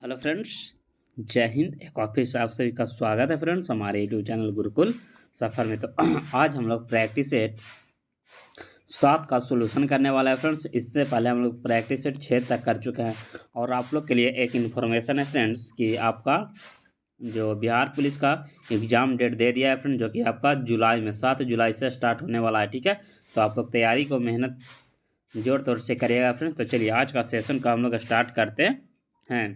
Hello friends, जय हिंद। एक और फिर से आप सभी का स्वागत है फ्रेंड्स हमारे यूट्यूब चैनल गुरुकुल सफ़र में। तो आज हम लोग प्रैक्टिस सेट 7 का सॉल्यूशन करने वाला है फ्रेंड्स। इससे पहले हम लोग प्रैक्टिस सेट 6 तक कर चुके हैं और आप लोग के लिए एक इन्फॉर्मेशन है फ्रेंड्स कि आपका जो बिहार पुलिस का एग्ज़ाम डेट दे दिया है फ्रेंड, जो कि आपका जुलाई में 7 जुलाई से स्टार्ट होने वाला है। ठीक है, तो आप लोग तैयारी को मेहनत जोर तोड़ से करिएगा फ्रेंड्स। तो चलिए आज का सेशन का हम लोग स्टार्ट करते हैं।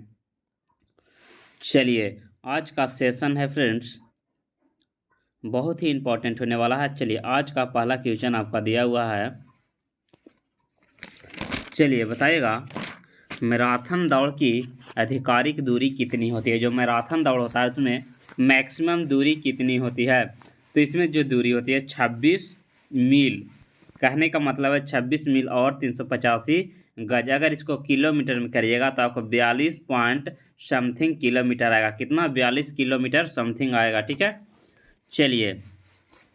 चलिए आज का सेशन है फ्रेंड्स बहुत ही इम्पोर्टेंट होने वाला है। चलिए आज का पहला क्वेश्चन आपका दिया हुआ है। चलिए बताइएगा, मैराथन दौड़ की आधिकारिक दूरी कितनी होती है। जो मैराथन दौड़ होता है उसमें मैक्सिमम दूरी कितनी होती है। तो इसमें जो दूरी होती है 26 मील। कहने का मतलब है 26 मील और 385 गज। अगर इसको किलोमीटर में करिएगा तो आपको 42 पॉइंट समथिंग किलोमीटर आएगा। कितना? 42 किलोमीटर समथिंग आएगा। ठीक है, चलिए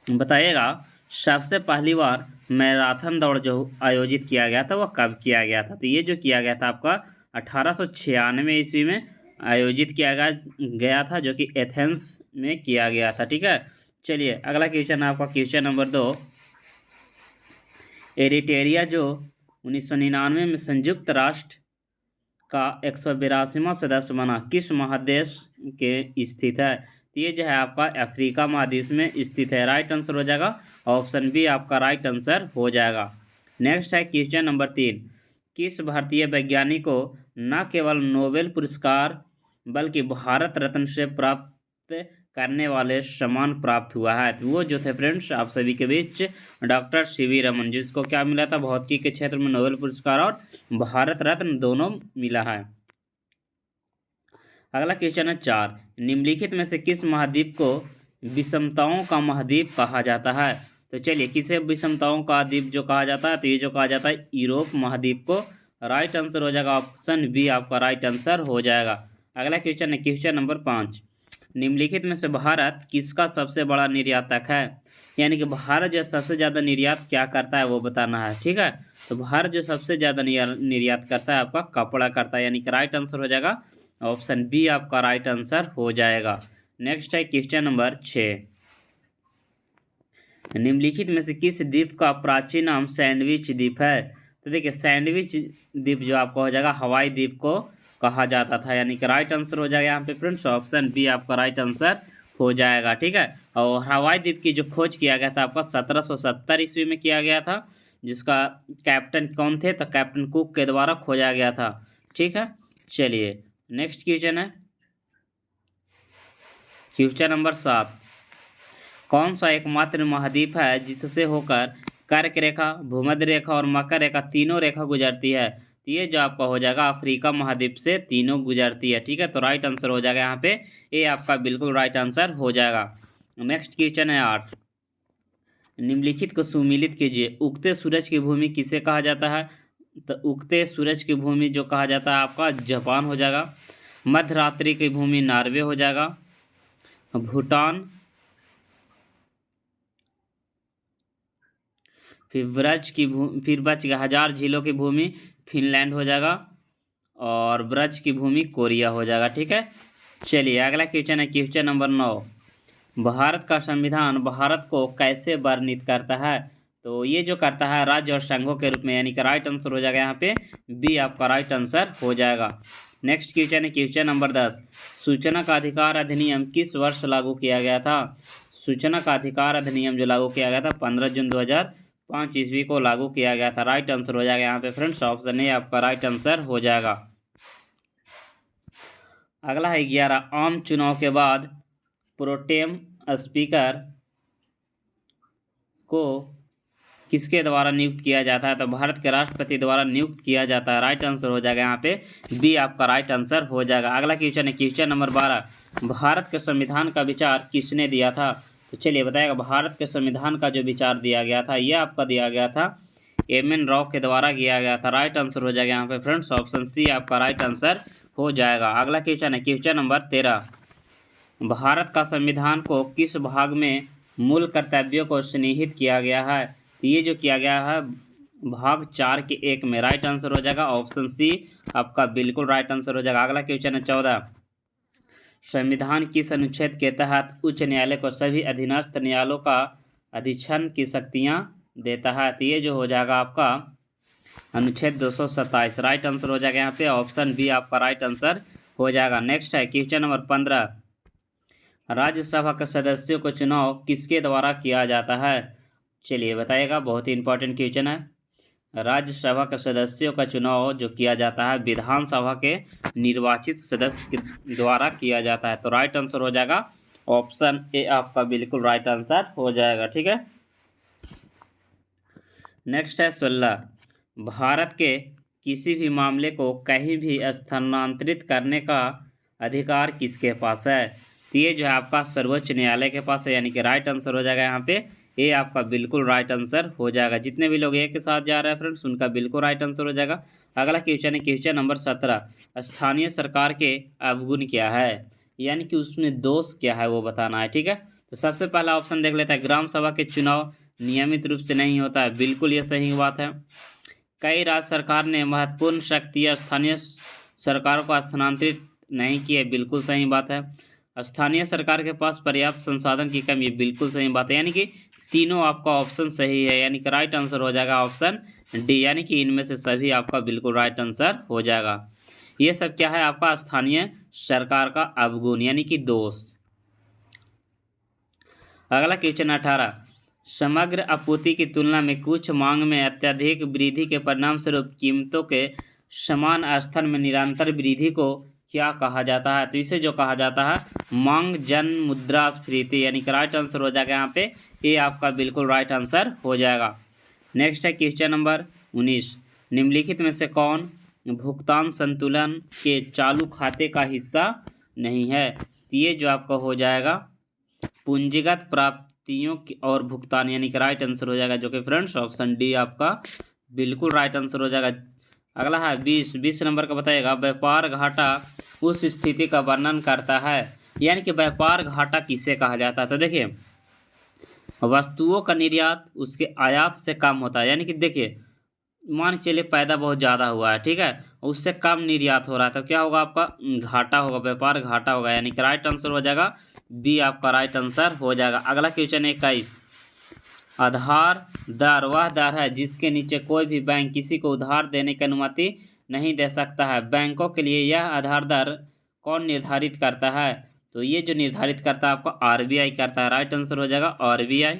बताइएगा सबसे पहली बार मैराथन दौड़ जो आयोजित किया गया था वह कब किया गया था। तो ये जो किया गया था आपका 1896 ईस्वी में आयोजित किया गया था, जो कि एथेंस में किया गया था। ठीक है, चलिए अगला क्वेश्चन आपका क्वेश्चन नंबर 2। एरिटेरिया जो 1999 में संयुक्त राष्ट्र का 182वां सदस्य बना, किस महादेश के स्थित है। तो ये जो है आपका अफ्रीका महादेश में स्थित है। राइट आंसर हो जाएगा ऑप्शन बी, आपका राइट आंसर हो जाएगा। नेक्स्ट है क्वेश्चन नंबर 3। किस भारतीय वैज्ञानिक को न केवल नोबेल पुरस्कार बल्कि भारत रत्न से प्राप्त करने वाले सम्मान प्राप्त हुआ है। तो वो जो थे फ्रेंड्स आप सभी के बीच डॉक्टर सीवी रमन, जिसको क्या मिला था, भौतिकी के क्षेत्र में नोबेल पुरस्कार और भारत रत्न दोनों मिला है। अगला क्वेश्चन है 4। निम्नलिखित में से किस महाद्वीप को विषमताओं का महाद्वीप कहा जाता है। तो चलिए किसे विषमताओं का द्वीप जो कहा जाता है, तो ये जो कहा जाता है यूरोप महाद्वीप को। राइट आंसर हो जाएगा ऑप्शन बी, आपका राइट आंसर हो जाएगा। अगला क्वेश्चन है क्वेश्चन नंबर 5। निम्नलिखित में से भारत किसका सबसे बड़ा निर्यातक है। यानी कि भारत जो सबसे ज़्यादा निर्यात क्या करता है वो बताना है। ठीक है, तो भारत जो सबसे ज़्यादा निर्यात करता है आपका कपड़ा करता है, यानी कि राइट आंसर हो जाएगा ऑप्शन बी, आपका राइट आंसर हो जाएगा। नेक्स्ट है क्वेश्चन नंबर 6। निम्नलिखित में से किस द्वीप का प्राचीन नाम सैंडविच द्वीप है। तो देखिए सैंडविच द्वीप जो आपका हो जाएगा हवाई द्वीप को कहा जाता था, यानी कि राइट आंसर हो जाएगा यहाँ पे फ्रेंड्स ऑप्शन बी, आपका राइट आंसर हो जाएगा। ठीक है, और हवाई द्वीप की जो खोज किया गया था आपका 1770 ईस्वी में किया गया था, जिसका कैप्टन कौन थे, तो कैप्टन कुक के द्वारा खोजा गया था। ठीक है, चलिए नेक्स्ट क्वेश्चन है क्वेश्चन नंबर 7। कौन सा एकमात्र महाद्वीप है जिससे होकर कर्क रेखा, भूमध्य रेखा और मकर रेखा तीनों रेखा गुजरती है। तो ये जो आपका हो जाएगा अफ्रीका महाद्वीप से तीनों गुजरती है। ठीक है, तो राइट आंसर हो जाएगा यहाँ पे ये आपका बिल्कुल राइट आंसर हो जाएगा। नेक्स्ट क्वेश्चन है 8। निम्नलिखित को सुमिलित कीजिए। उगते सूरज की भूमि किसे कहा जाता है। तो उगते सूरज की भूमि जो कहा जाता है आपका जापान हो जाएगा। मध्यरात्रि की भूमि नॉर्वे हो जाएगा। भूटान, फिर बच गया हजार झीलों की भूमि फिनलैंड हो जाएगा और ब्रज की भूमि कोरिया हो जाएगा। ठीक है, चलिए अगला क्वेश्चन है क्वेश्चन नंबर 9। भारत का संविधान भारत को कैसे वर्णित करता है। तो ये जो करता है राज्य और संघों के रूप में, यानी कि राइट आंसर हो जाएगा यहाँ पे बी, आपका राइट आंसर हो जाएगा। नेक्स्ट क्वेश्चन है क्वेश्चन नंबर 10। सूचना का अधिकार अधिनियम किस वर्ष लागू किया गया था। सूचना का अधिकार अधिनियम जो लागू किया गया था 15 जून 2005 ईस्वी को लागू किया गया था। राइट आंसर हो जाएगा यहाँ पे फ्रेंड्स ऑप्शन ए, आपका राइट आंसर हो जाएगा। अगला है 11। आम चुनाव के बाद प्रोटेम स्पीकर को किसके द्वारा नियुक्त किया जाता है। तो भारत के राष्ट्रपति द्वारा नियुक्त किया जाता है। राइट आंसर हो जाएगा यहाँ पे बी, आपका राइट आंसर हो जाएगा। अगला क्वेश्चन है क्वेश्चन नंबर 12। भारत के संविधान का विचार किसने दिया था। तो चलिए बताएगा भारत के संविधान का जो विचार दिया गया था ये आपका दिया गया था एम.एन. राव के द्वारा किया गया था। राइट आंसर हो जाएगा यहाँ पे फ्रेंड्स ऑप्शन सी, आपका राइट आंसर हो जाएगा। अगला क्वेश्चन है क्वेश्चन नंबर 13। भारत का संविधान को किस भाग में मूल कर्तव्यों को सन्निहित किया गया है। तो ये जो किया गया है भाग 4 के 1 में। राइट आंसर हो जाएगा ऑप्शन सी आपका बिल्कुल राइट आंसर हो जाएगा। अगला क्वेश्चन है 14। संविधान किस अनुच्छेद के तहत उच्च न्यायालय को सभी अधीनस्थ न्यायालयों का अधीक्षण की शक्तियां देता है? तो ये जो हो जाएगा आपका अनुच्छेद 227। राइट आंसर हो जाएगा यहाँ पे ऑप्शन बी आपका राइट आंसर हो जाएगा। नेक्स्ट है क्वेश्चन नंबर 15। राज्यसभा के सदस्यों को चुनाव किसके द्वारा किया जाता है? चलिए बताइएगा, बहुत ही इंपॉर्टेंट क्वेश्चन है। राज्यसभा के सदस्यों का चुनाव जो किया जाता है विधानसभा के निर्वाचित सदस्य के द्वारा किया जाता है। तो राइट आंसर हो जाएगा ऑप्शन ए आपका बिल्कुल राइट आंसर हो जाएगा। ठीक है, नेक्स्ट है 16। भारत के किसी भी मामले को कहीं भी स्थानांतरित करने का अधिकार किसके पास है? तो ये जो है आपका सर्वोच्च न्यायालय के पास है, यानी कि राइट आंसर हो जाएगा यहाँ पे ए आपका बिल्कुल राइट आंसर हो जाएगा। जितने भी लोग ए के साथ जा रहे हैं फ्रेंड्स उनका बिल्कुल राइट आंसर हो जाएगा। अगला क्वेश्चन है क्वेश्चन नंबर 17। स्थानीय सरकार के अवगुण क्या है, यानी कि उसमें दोष क्या है वो बताना है। ठीक है, तो सबसे पहला ऑप्शन देख लेते हैं। ग्राम सभा के चुनाव नियमित रूप से नहीं होता है, बिल्कुल ये सही बात है। कई राज्य सरकार ने महत्वपूर्ण शक्तियाँ स्थानीय सरकार को स्थानांतरित नहीं की है, बिल्कुल सही बात है। स्थानीय सरकार के पास पर्याप्त संसाधन की कमी है, बिल्कुल सही बात है। यानी कि तीनों आपका ऑप्शन सही है, यानी कि राइट आंसर हो जाएगा ऑप्शन डी, यानी कि इनमें से सभी आपका बिल्कुल राइट आंसर हो जाएगा। ये सब क्या है आपका स्थानीय सरकार का अवगुण यानी कि दोष। अगला क्वेश्चन 18। समग्र आपूर्ति की तुलना में कुछ मांग में अत्यधिक वृद्धि के परिणाम स्वरूप कीमतों के समान स्तर में निरंतर वृद्धि को क्या कहा जाता है? तो इसे जो कहा जाता है मांग जन मुद्रास्फीति, यानी कि राइट आंसर हो जाएगा यहाँ पे ये आपका बिल्कुल राइट आंसर हो जाएगा। नेक्स्ट है क्वेश्चन नंबर 19। निम्नलिखित में से कौन भुगतान संतुलन के चालू खाते का हिस्सा नहीं है? तो ये जो आपका हो जाएगा पूंजीगत प्राप्तियों की और भुगतान, यानी कि राइट आंसर हो जाएगा, जो कि फ्रेंड्स ऑप्शन डी आपका बिल्कुल राइट आंसर हो जाएगा। अगला है 20 नंबर का बताएगा व्यापार घाटा उस स्थिति का वर्णन करता है, यानी कि व्यापार घाटा किसे कहा जाता है? तो देखिए वस्तुओं का निर्यात उसके आयात से कम होता है, यानी कि देखिए मान चलिए पैदा बहुत ज़्यादा हुआ है, ठीक है, उससे कम निर्यात हो रहा है तो क्या होगा आपका घाटा होगा, व्यापार घाटा होगा, यानी कि राइट आंसर हो जाएगा बी आपका राइट आंसर हो जाएगा। अगला क्वेश्चन 21। आधार दर वह दर है जिसके नीचे कोई भी बैंक किसी को उधार देने की अनुमति नहीं दे सकता है। बैंकों के लिए यह आधार दर कौन निर्धारित करता है? तो ये जो निर्धारित करता है आपको आरबीआई करता है, राइट आंसर हो जाएगा RBI.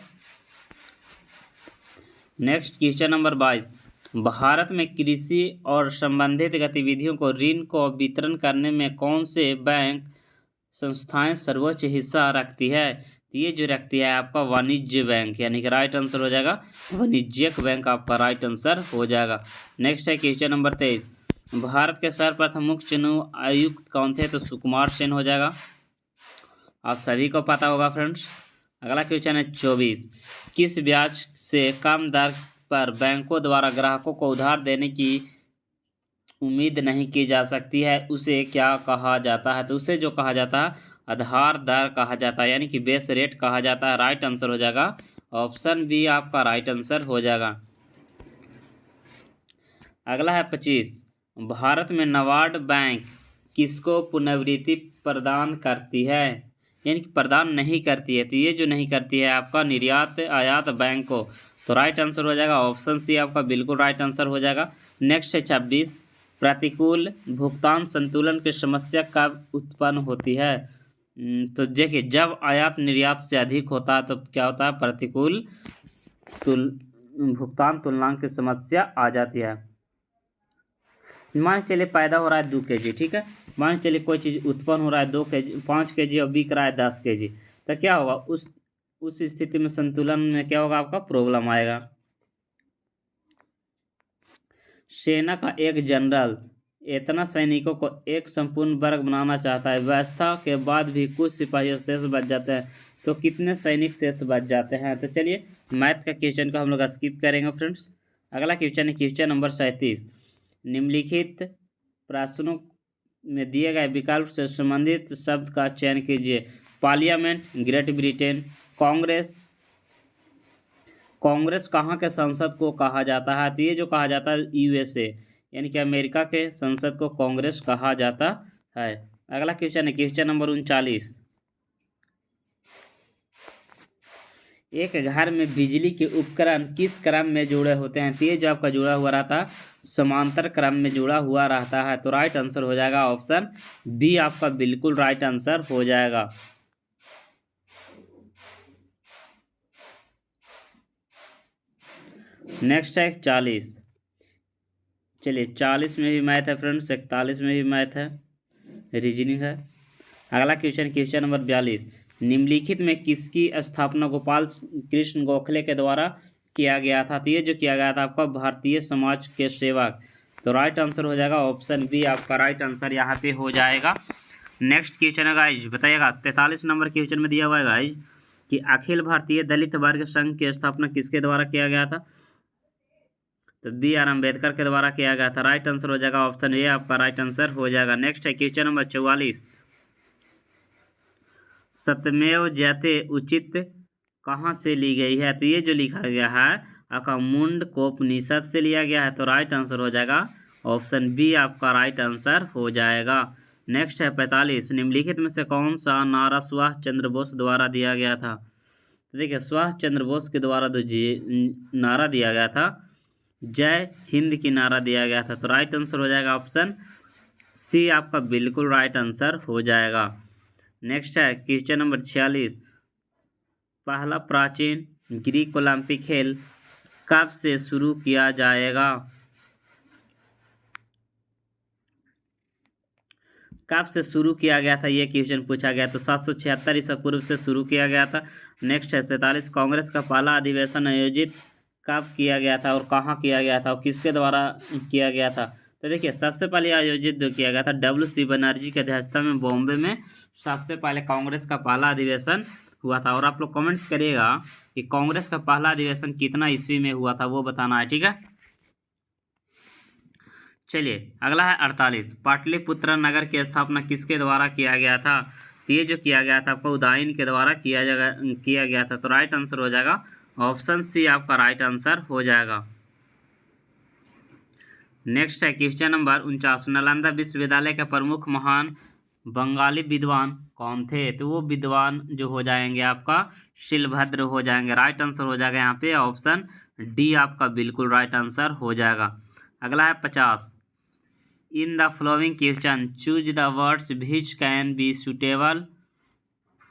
Next question number 22। Bharat में कृषि और संबंधित गतिविधियों को ऋण को वितरण करने में कौन से बैंक संस्थाएं सर्वोच्च हिस्सा रखती है? तो ये जो रखती है आपका वाणिज्य बैंक, यानी कि राइट आंसर हो जाएगा वाणिज्यिक बैंक आपका राइट आंसर हो जाएगा। नेक्स्ट है क्वेश्चन नंबर 23। भारत के सर्वप्रथम मुख्य चुनाव आयुक्त कौन थे? तो सुकुमार सेन हो जाएगा, आप सभी को पता होगा फ्रेंड्स। अगला क्वेश्चन है 24। किस ब्याज से कम दर पर बैंकों द्वारा ग्राहकों को उधार देने की उम्मीद नहीं की जा सकती है, उसे क्या कहा जाता है? तो उसे जो कहा जाता है आधार दर कहा जाता है, यानी कि बेस रेट कहा जाता है, राइट आंसर हो जाएगा ऑप्शन बी आपका राइट आंसर हो जाएगा। अगला है 25। भारत में नाबार्ड बैंक किसको पुनर्वृत्ति प्रदान करती है, यानी कि प्रदान नहीं करती है? तो ये जो नहीं करती है आपका निर्यात आयात बैंक को, तो राइट आंसर हो जाएगा ऑप्शन सी आपका बिल्कुल राइट आंसर हो जाएगा। नेक्स्ट है 26। प्रतिकूल भुगतान संतुलन की समस्या कब उत्पन्न होती है? तो देखिए जब आयात निर्यात से अधिक होता है तो क्या होता है प्रतिकूल भुगतान तुलनांक की समस्या आ जाती है। मान चलिए पैदा हो रहा है 2 kg, ठीक है, मान चलिए कोई चीज़ उत्पन्न हो रहा है 2 kg 5 kg और बिक रहा है 10 kg, तो क्या होगा उस स्थिति में संतुलन में क्या होगा आपका प्रॉब्लम आएगा। सेना का एक जनरल इतना सैनिकों को एक संपूर्ण वर्ग बनाना चाहता है, व्यवस्था के बाद भी कुछ सिपाहियों शेष बच जाते हैं, तो कितने सैनिक शेष बच जाते हैं? तो चलिए मैथ का क्वेश्चन को हम लोग स्किप करेंगे फ्रेंड्स। अगला क्वेश्चन है क्वेश्चन नंबर 37। निम्नलिखित प्रश्नों में दिए गए विकल्प से संबंधित शब्द का चयन कीजिए। Parliament, great Britain, Congress, Congress कहाँ के संसद को कहा जाता है? तो ये जो कहा जाता है यूएसए यानी कि अमेरिका के संसद को कांग्रेस कहा जाता है। अगला क्वेश्चन है क्वेश्चन नंबर 39। एक घर में बिजली के उपकरण किस क्रम में जुड़े होते हैं? तो ये जो आपका जुड़ा हुआ रहता समांतर क्रम में जुड़ा हुआ रहता है। तो राइट आंसर हो जाएगा ऑप्शन बी आपका बिल्कुल राइट आंसर हो जाएगा। नेक्स्ट है 40। चलिए 40 में भी मैथ है फ्रेंड्स, 41 में भी मैथ है, रीजनिंग है। अगला क्वेश्चन क्वेश्चन नंबर 42। निम्नलिखित में किसकी स्थापना गोपाल कृष्ण गोखले के द्वारा किया गया था? तो ये जो किया गया था आपका भारतीय समाज के सेवक। तो राइट आंसर हो जाएगा ऑप्शन बी आपका राइट आंसर यहाँ पे हो जाएगा। नेक्स्ट क्वेश्चन है गाइज, बताइएगा 43 नंबर क्वेश्चन में दिया हुआ है गाइज कि अखिल भारतीय दलित वर्ग संघ की स्थापना किसके द्वारा किया गया था? तो बी आर अम्बेडकर के द्वारा किया गया था। राइट आंसर हो जाएगा ऑप्शन ए आपका राइट आंसर हो जाएगा। नेक्स्ट है क्वेश्चन नंबर 44। सत्यमेव जयते उचित कहाँ से ली गई है? तो ये जो लिखा गया है आपका मुंडकोपनिषद से लिया गया है। तो राइट आंसर हो जाएगा ऑप्शन बी आपका राइट आंसर हो जाएगा। नेक्स्ट है 45। निम्नलिखित में से कौन सा नारा सुभाष चंद्र बोस द्वारा दिया गया था? तो देखिए सुभाष चंद्र बोस के द्वारा जो नारा दिया गया था जय हिंद की नारा दिया गया था। तो राइट आंसर हो जाएगा ऑप्शन सी आपका बिल्कुल राइट आंसर हो जाएगा। नेक्स्ट है क्वेश्चन नंबर 46। पहला प्राचीन ग्रीक ओलंपिक खेल कब से शुरू किया जाएगा? कब से शुरू किया गया था ये क्वेश्चन पूछा गया। तो 776 ईसा पूर्व से शुरू किया गया था। नेक्स्ट है 47। कांग्रेस का पहला अधिवेशन आयोजित कब किया गया था और कहाँ किया गया था और किसके द्वारा किया गया था? तो देखिए सबसे पहले आयोजित जो किया गया था डब्ल्यू.सी. बनर्जी की अध्यक्षता में बॉम्बे में सबसे पहले कांग्रेस का पहला अधिवेशन हुआ था। और आप लोग कमेंट्स करिएगा कि कांग्रेस का पहला अधिवेशन कितना ईस्वी में हुआ था वो बताना है, ठीक है। चलिए अगला है 48। पाटलिपुत्र नगर की स्थापना किसके द्वारा किया गया था? तो ये जो किया गया था आपको उदयन के द्वारा किया गया था। तो राइट आंसर हो जाएगा ऑप्शन सी आपका राइट आंसर हो जाएगा। नेक्स्ट है क्वेश्चन नंबर 49। नालंदा विश्वविद्यालय के प्रमुख महान बंगाली विद्वान कौन थे? तो वो विद्वान जो हो जाएंगे आपका शिलभद्र हो जाएंगे। राइट आंसर हो जाएगा यहाँ पे ऑप्शन डी आपका बिल्कुल राइट आंसर हो जाएगा। अगला है 50। In the flowing question choose the words which can be suitable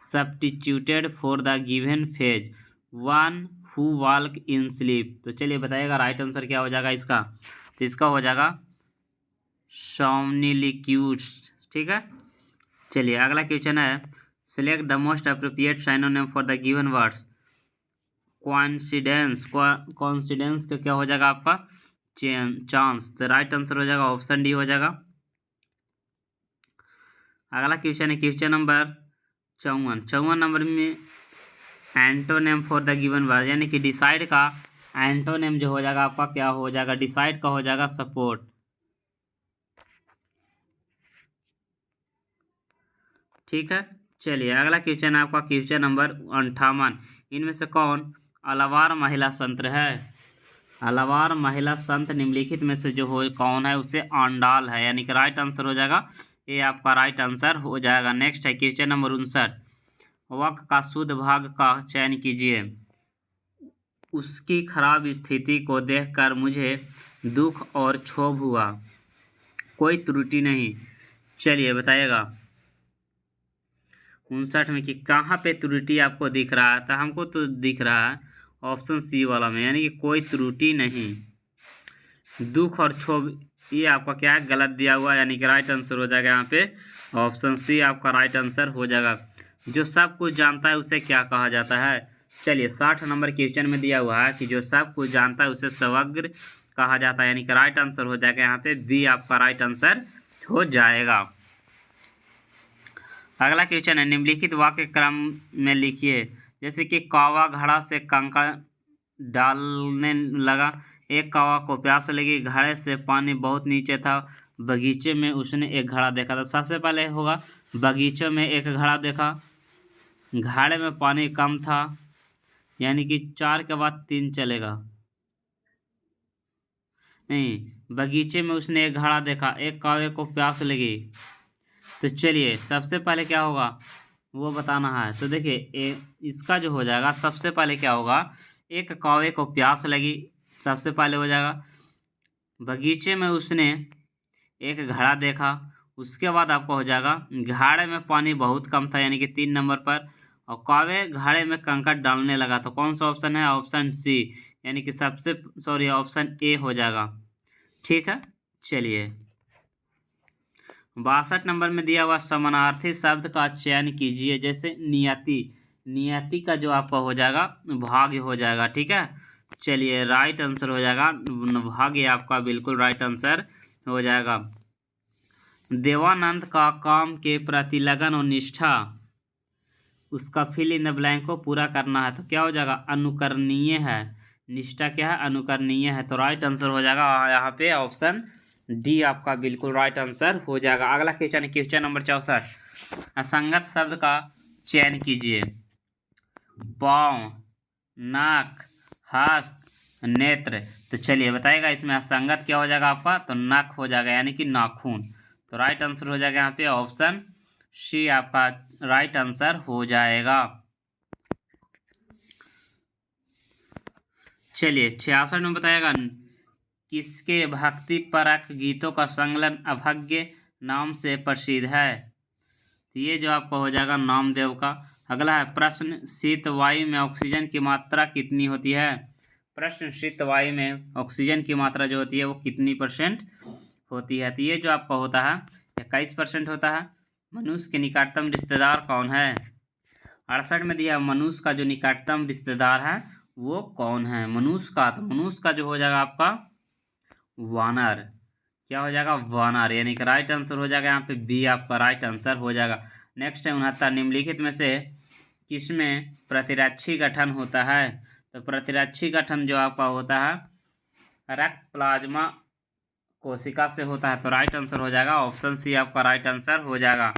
substituted for the given phase. One who walk in sleep. तो चलिए बताइएगा राइट आंसर क्या हो जाएगा इसका। तो इसका हो जाएगा सोमनिलिक्यूट्स, ठीक है। चलिए अगला क्वेश्चन है select the most appropriate synonym for the given words. Coincidence का क्या हो जाएगा आपका चांस। तो राइट आंसर हो जाएगा ऑप्शन डी हो जाएगा। अगला क्वेश्चन है क्वेश्चन नंबर 54 नंबर में antonym for the given word यानी कि डिसाइड का एंटोनिम जो हो जाएगा आपका क्या हो जाएगा? डिसाइड का हो जाएगा सपोर्ट, ठीक है। चलिए अगला क्वेश्चन है आपका क्वेश्चन नंबर 58। इनमें से कौन अलवार महिला संत है? अलवार महिला संत निम्नलिखित में से जो हो कौन है उसे आंडाल है, यानी कि राइट आंसर हो जाएगा ये आपका राइट आंसर हो जाएगा। नेक्स्ट है क्वेश्चन नंबर 59। वक्र का शुद्ध भाग का चयन कीजिए। उसकी खराब स्थिति को देखकर मुझे दुख और क्षोभ हुआ, कोई त्रुटि नहीं। चलिए बताइएगा 59 में कि कहाँ पे त्रुटि आपको दिख रहा है? तो हमको तो दिख रहा है ऑप्शन सी वाला में, यानी कि कोई त्रुटि नहीं। दुख और क्षोभ ये आपका क्या है गलत दिया हुआ, यानी कि राइट आंसर हो जाएगा यहाँ पे ऑप्शन सी आपका राइट आंसर हो जाएगा। जो सब कुछ जानता है उसे क्या कहा जाता है? चलिए 60 नंबर क्वेश्चन में दिया हुआ है कि जो सब कुछ जानता है उसे सर्वज्ञ कहा जाता है, यानी कि राइट आंसर हो जाएगा यहाँ पे बी आपका राइट आंसर हो जाएगा। अगला क्वेश्चन है निम्नलिखित वाक्य क्रम में लिखिए। जैसे कि कौवा घड़ा से कंकड़ डालने लगा। एक कौवा को प्यास लगी, घड़े से पानी बहुत नीचे था, बगीचे में उसने एक घड़ा देखा। तो सबसे पहले होगा बगीचे में एक घड़ा देखा, घड़े में पानी कम था, यानी कि 4 के बाद 3 चलेगा नहीं। बगीचे में उसने एक घड़ा देखा, एक कौवे को प्यास लगी। तो चलिए सबसे पहले क्या होगा वो बताना है। तो देखिए इसका जो हो जाएगा, सबसे पहले क्या होगा, एक कौवे को प्यास लगी सबसे पहले हो जाएगा। बगीचे में उसने एक घड़ा देखा, उसके बाद आपको हो जाएगा घड़े में पानी बहुत कम था, यानी कि 3 नंबर पर। और कौवे घड़े में कंकड़ डालने लगा। तो कौन सा ऑप्शन है, ऑप्शन सी, यानी कि ऑप्शन ए हो जाएगा। ठीक है, चलिए 62 नंबर में दिया हुआ समानार्थी शब्द का चयन कीजिए। जैसे नियति, नियति का जो आपका हो जाएगा भाग्य हो जाएगा। ठीक है, चलिए राइट आंसर हो जाएगा भाग्य, आपका बिल्कुल राइट आंसर हो जाएगा। देवानंद का काम के प्रति लगन और निष्ठा, उसका फिल इन द ब्लैंक को पूरा करना है। तो क्या हो जाएगा, अनुकरणीय है। निष्ठा क्या है, अनुकरणीय है। तो राइट आंसर हो जाएगा यहाँ पे ऑप्शन डी, आपका बिल्कुल राइट आंसर हो जाएगा। अगला क्वेश्चन है क्वेश्चन नंबर 64, असंगत शब्द का चयन कीजिए। पाँव, नाक, हस्त, नेत्र। तो चलिए बताइएगा इसमें असंगत क्या हो जाएगा आपका, तो नख हो जाएगा, यानी कि नाखून। तो राइट आंसर हो जाएगा यहाँ पे ऑप्शन सी, आपका राइट आंसर हो जाएगा। चलिए 66 में बताएगा, किसके भक्ति परक गीतों का संकलन अभंग नाम से प्रसिद्ध है। तो ये जो आपका हो जाएगा नामदेव का। अगला है प्रश्न, शीत वायु में ऑक्सीजन की मात्रा कितनी होती है। प्रश्न, शीत वायु में ऑक्सीजन की मात्रा जो होती है वो कितनी % होती है। तो ये जो आपका होता है 21% होता है। मनुष्य के निकटतम रिश्तेदार कौन है। 68 में दिया मनुष्य का जो निकटतम रिश्तेदार है वो कौन है मनुष्य का। तो मनुष्य का जो हो जाएगा आपका वानर, क्या हो जाएगा वानर, यानी कि राइट आंसर हो जाएगा यहाँ पे बी, आपका राइट आंसर हो जाएगा। नेक्स्ट है 69, निम्नलिखित में से किसमें प्रतिरक्षी गठन होता है। तो प्रतिरक्षी गठन जो आपका होता है रक्त प्लाज्मा कोशिका से होता है। तो राइट आंसर हो जाएगा ऑप्शन सी, आपका राइट आंसर हो जाएगा।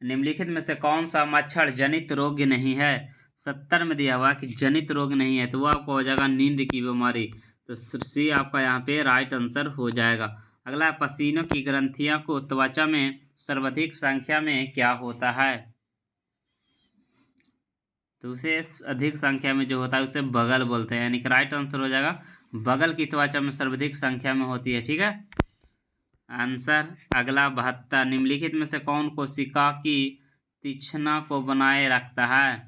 निम्नलिखित में से कौन सा मच्छर जनित रोग नहीं है। 70 में दिया हुआ कि जनित रोग नहीं है, तो वो आपको हो जाएगा नींद की बीमारी। तो सी आपका यहाँ पे राइट आंसर हो जाएगा। अगला, पसीनों की ग्रंथियों को त्वचा में सर्वाधिक संख्या में क्या होता है। तो उसे अधिक संख्या में जो होता है उसे बगल बोलते हैं, यानी कि राइट आंसर हो जाएगा बगल की त्वचा में सर्वाधिक संख्या में होती है। ठीक है, आंसर। अगला 72, निम्नलिखित में से कौन कोशिका की तीक्ष्णता को बनाए रखता है।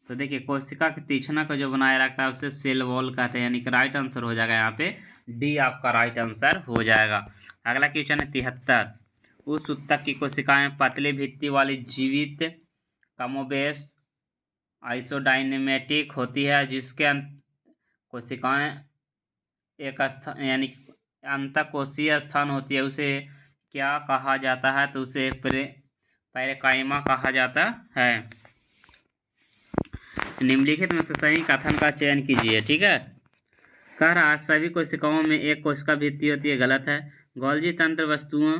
तो देखिए कोशिका की तीक्ष्णता को जो बनाए रखता है उसे सेल वॉल कहते हैं, यानी कि राइट आंसर हो जाएगा यहाँ पे डी, आपका राइट आंसर हो जाएगा। अगला क्वेश्चन है 73, उस ऊतक की कोशिकाएं पतली भित्ति वाली जीवित कमोबेश आइसोडायनेमेटिक होती है, जिसके कोशिकाएं एक स्थान यानी अंतःकोशीय स्थान होती है, उसे क्या कहा जाता है। तो उसे पैरेकाइमा कहा जाता है। निम्नलिखित में से सही कथन का चयन कीजिए। ठीक है, कह रहा है सभी कोशिकाओं में एक कोशिका भित्ति होती है, गलत है। गोल्जी तंत्र वस्तुओं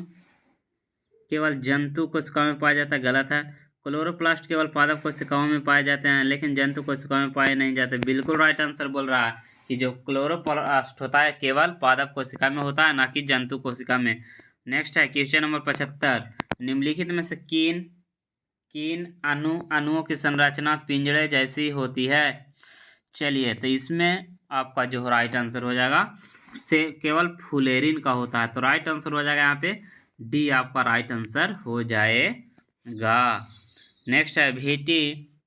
केवल जंतु कोशिकाओं में पाया जाता है, गलत है। क्लोरोप्लास्ट केवल पादप कोशिकाओं में पाए जाते हैं, लेकिन जंतु कोशिकाओं में पाए नहीं जाते, बिल्कुल राइट आंसर बोल रहा है कि जो क्लोरोप्लास्ट होता है केवल पादप कोशिका में होता है, ना कि जंतु कोशिका में। नेक्स्ट है क्वेश्चन नंबर 75, निम्नलिखित में से किन अणुओं की संरचना पिंजड़े जैसी होती है। चलिए तो इसमें आपका जो राइट आंसर हो जाएगा से केवल फुलेरिन का होता है। तो राइट आंसर हो जाएगा यहाँ पे डी, आपका राइट आंसर हो जाएगा। नेक्स्ट है VT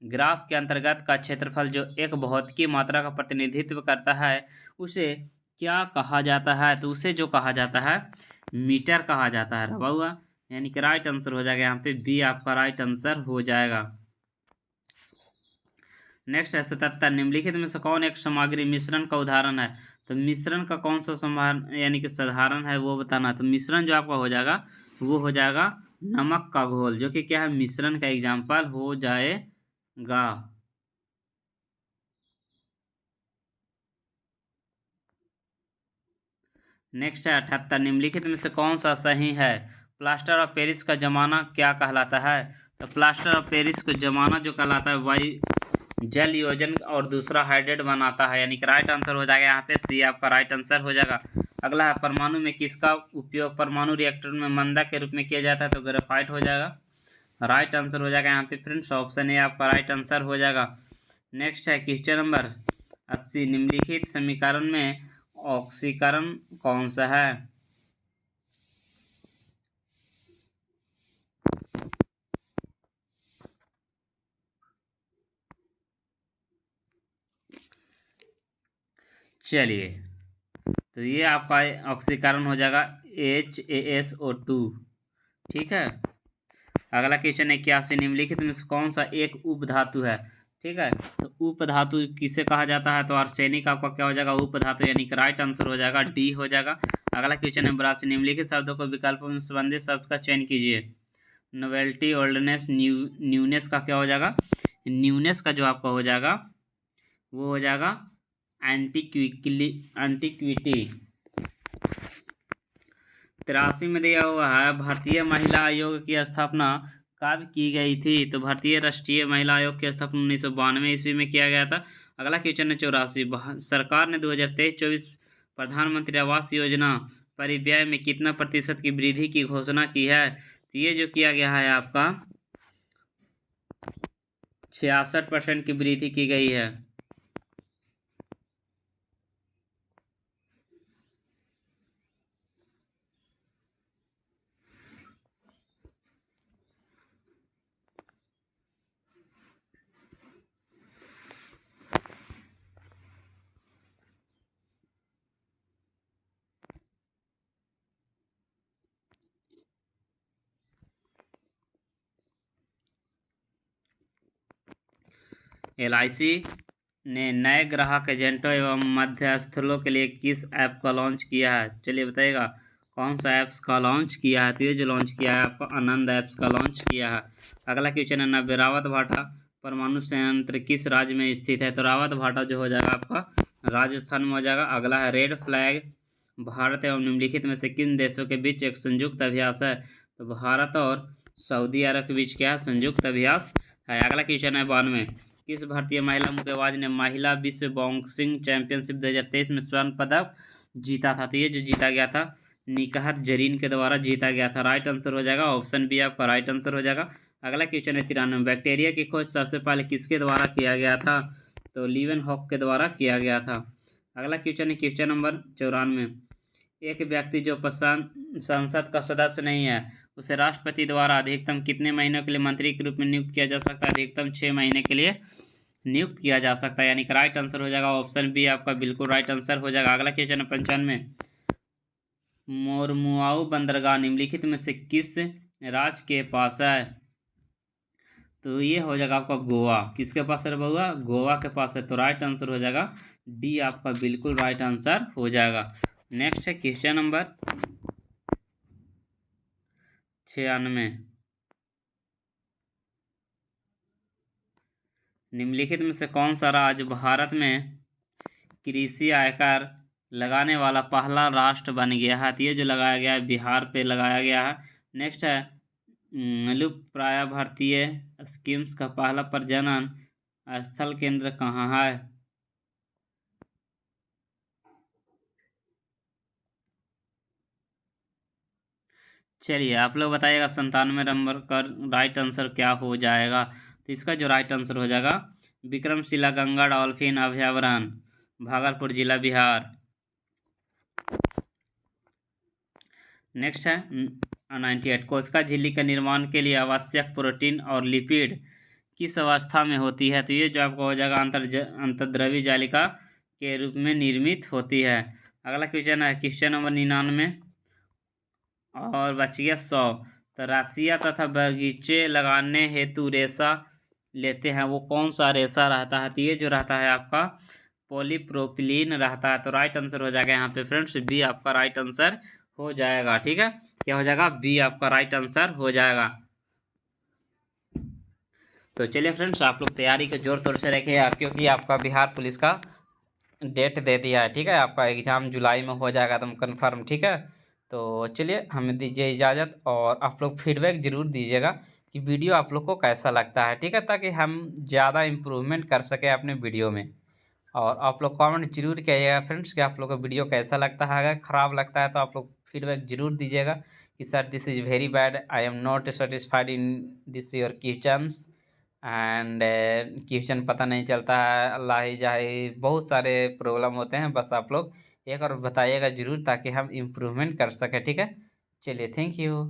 ग्राफ के अंतर्गत का क्षेत्रफल जो एक भौतिकी मात्रा का प्रतिनिधित्व करता है उसे क्या कहा जाता है। तो उसे जो कहा जाता है मीटर कहा जाता है रवा हुआ, यानी कि राइट आंसर हो जाएगा यहाँ पे बी, आपका राइट आंसर हो जाएगा। नेक्स्ट है 77, निम्नलिखित में से कौन एक सामग्री मिश्रण का उदाहरण है। तो मिश्रण का कौन सा यानी कि साधारण है वो बताना। तो मिश्रण जो आपका हो जाएगा वो हो जाएगा नमक का घोल, जो कि क्या है मिश्रण का एग्जाम्पल हो जाएगा। नेक्स्ट है 78, निम्नलिखित में से कौन सा सही है। प्लास्टर ऑफ पेरिस का जमाना क्या कहलाता है। तो प्लास्टर ऑफ पेरिस का जमाना जो कहलाता है जल योजन और दूसरा हाइड्रेट बनाता है, यानी कि राइट आंसर हो जाएगा यहाँ पे सी आपका राइट आंसर हो जाएगा। अगला है परमाणु में किसका उपयोग परमाणु रिएक्टर में मंदा के रूप में किया जाता है, तो ग्रेफाइट हो जाएगा, राइट आंसर हो जाएगा यहाँ पे फ्रेंड्स, ऑप्शन ए आपका राइट आंसर हो जाएगा। नेक्स्ट है क्वेश्चन नंबर 80, निम्नलिखित समीकरण में ऑक्सीकरण कौन सा है। चलिए, तो ये आपका ऑक्सीकरण हो जाएगा HASO2, ठीक है। अगला क्वेश्चन है 81, निम्नलिखित में से कौन सा एक उपधातु है, ठीक है। तो उपधातु किसे कहा जाता है, तो आर्सेनिक आपका क्या हो जाएगा उपधातु, यानी कि राइट आंसर हो जाएगा डी हो जाएगा। अगला क्वेश्चन है 82, निम्नलिखित शब्दों को विकल्पों में संबंधित शब्द का चयन कीजिए। नोवेल्टी, ओल्डनेस, न्यूनेस का क्या हो जाएगा, न्यूनेस का जो आपका हो जाएगा वो हो जाएगा एंटीक्विटी। 83 में दिया हुआ है भारतीय महिला आयोग की स्थापना कब की गई थी, तो भारतीय राष्ट्रीय महिला आयोग की स्थापना 1992 ईस्वी में किया गया था। अगला क्वेश्चन है 84, सरकार ने 2023-24 प्रधानमंत्री आवास योजना परिव्यय में कितना प्रतिशत की वृद्धि की घोषणा की है, तो ये जो किया गया है आपका 66% की वृद्धि की गई है। LIC ने नए ग्राहक एजेंटों एवं मध्यस्थलों के लिए किस ऐप का लॉन्च किया है, चलिए बताइएगा कौन सा ऐप्स का लॉन्च किया है, तो ये जो लॉन्च किया है आपका आनंद ऐप्स का लॉन्च किया है। अगला क्वेश्चन है 90, रावत भाटा परमाणु संयंत्र किस राज्य में स्थित है, तो रावत भाटा जो हो जाएगा आपका राजस्थान में हो जाएगा। अगला है रेड फ्लैग भारत एवं निम्नलिखित में से किन देशों के बीच एक संयुक्त अभ्यास है, तो भारत और सऊदी अरब के बीच क्या है संयुक्त अभ्यास है। अगला क्वेश्चन है 92, किस भारतीय महिला मुक्केबाज ने महिला विश्व बॉक्सिंग चैंपियनशिप 2023 में स्वर्ण पदक जीता था, तो ये जो जीता गया था निकाहत जरीन के द्वारा जीता गया था, राइट आंसर हो जाएगा, ऑप्शन बी आपका राइट आंसर हो जाएगा। अगला क्वेश्चन है 93, बैक्टीरिया की खोज सबसे पहले किसके द्वारा किया गया था, तो लीवन हॉक के द्वारा किया गया था। अगला क्वेश्चन है क्वेश्चन नंबर 94, एक व्यक्ति जो संसद का सदस्य नहीं है उसे राष्ट्रपति द्वारा अधिकतम कितने महीनों के लिए मंत्री के रूप में नियुक्त किया जा सकता है, अधिकतम 6 महीने के लिए नियुक्त किया जा सकता है, यानी कि राइट आंसर हो जाएगा ऑप्शन बी आपका बिल्कुल राइट आंसर हो जाएगा। अगला क्वेश्चन है 95, मोरमुआऊ बंदरगाह निम्नलिखित में से किस राज्य के पास है, तो ये हो जाएगा आपका गोवा, किसके पास है बउआ गोवा के पास है, तो राइट आंसर हो जाएगा डी आपका बिल्कुल राइट आंसर हो जाएगा। नेक्स्ट है क्वेश्चन नंबर 96, निम्नलिखित में से कौन सा राज्य भारत में कृषि आयकर लगाने वाला पहला राष्ट्र बन गया है, तो ये जो लगाया गया है बिहार पे लगाया गया है। नेक्स्ट है लुप्त प्राय भारतीय स्कीम्स का पहला प्रजनन स्थल केंद्र कहाँ है, चलिए आप लोग बताइएगा 97 नंबर का राइट आंसर क्या हो जाएगा, तो इसका जो राइट आंसर हो जाएगा विक्रमशिला गंगा डॉल्फिन अभयारण्य भागलपुर जिला बिहार। नेक्स्ट है 98, कोशिका झिल्ली के निर्माण के लिए आवश्यक प्रोटीन और लिपिड किस अवस्था में होती है, तो ये जो आपको हो जाएगा अंतर्द्रव्य जालिका के रूप में निर्मित होती है। अगला क्वेश्चन है क्वेश्चन नंबर 99 और बच गया 100, तो राशिया तथा बगीचे लगाने हेतु रेशा लेते हैं वो कौन सा रेशा रहता है, तो ये जो रहता है आपका पॉलीप्रोपिलीन रहता है, तो राइट आंसर हो जाएगा यहाँ पे फ्रेंड्स बी आपका राइट आंसर हो जाएगा, ठीक है क्या हो जाएगा बी आपका राइट आंसर हो जाएगा। तो चलिए फ्रेंड्स आप लोग तैयारी को जोर तोड़ से रखिएगा क्योंकि आपका बिहार पुलिस का डेट दे दिया है, ठीक है आपका एग्ज़ाम जुलाई में हो जाएगा एकदम कन्फर्म, ठीक है। तो चलिए हमें दीजिए इजाज़त और आप लोग फीडबैक ज़रूर दीजिएगा कि वीडियो आप लोग को कैसा लगता है, ठीक है, ताकि हम ज़्यादा इम्प्रूवमेंट कर सकें अपने वीडियो में। और आप लोग कमेंट जरूर करिएगा फ्रेंड्स कि आप लोग को वीडियो कैसा लगता है। अगर ख़राब लगता है तो आप लोग फीडबैक जरूर दीजिएगा कि sir this is very bad, I am not satisfied in this your questions and question पता नहीं चलता है, अल्लाह ही जाहे, बहुत सारे प्रॉब्लम होते हैं। बस आप लोग एक और बताइएगा जरूर ताकि हम इम्प्रूवमेंट कर सकें, ठीक है। चलिए, थैंक यू।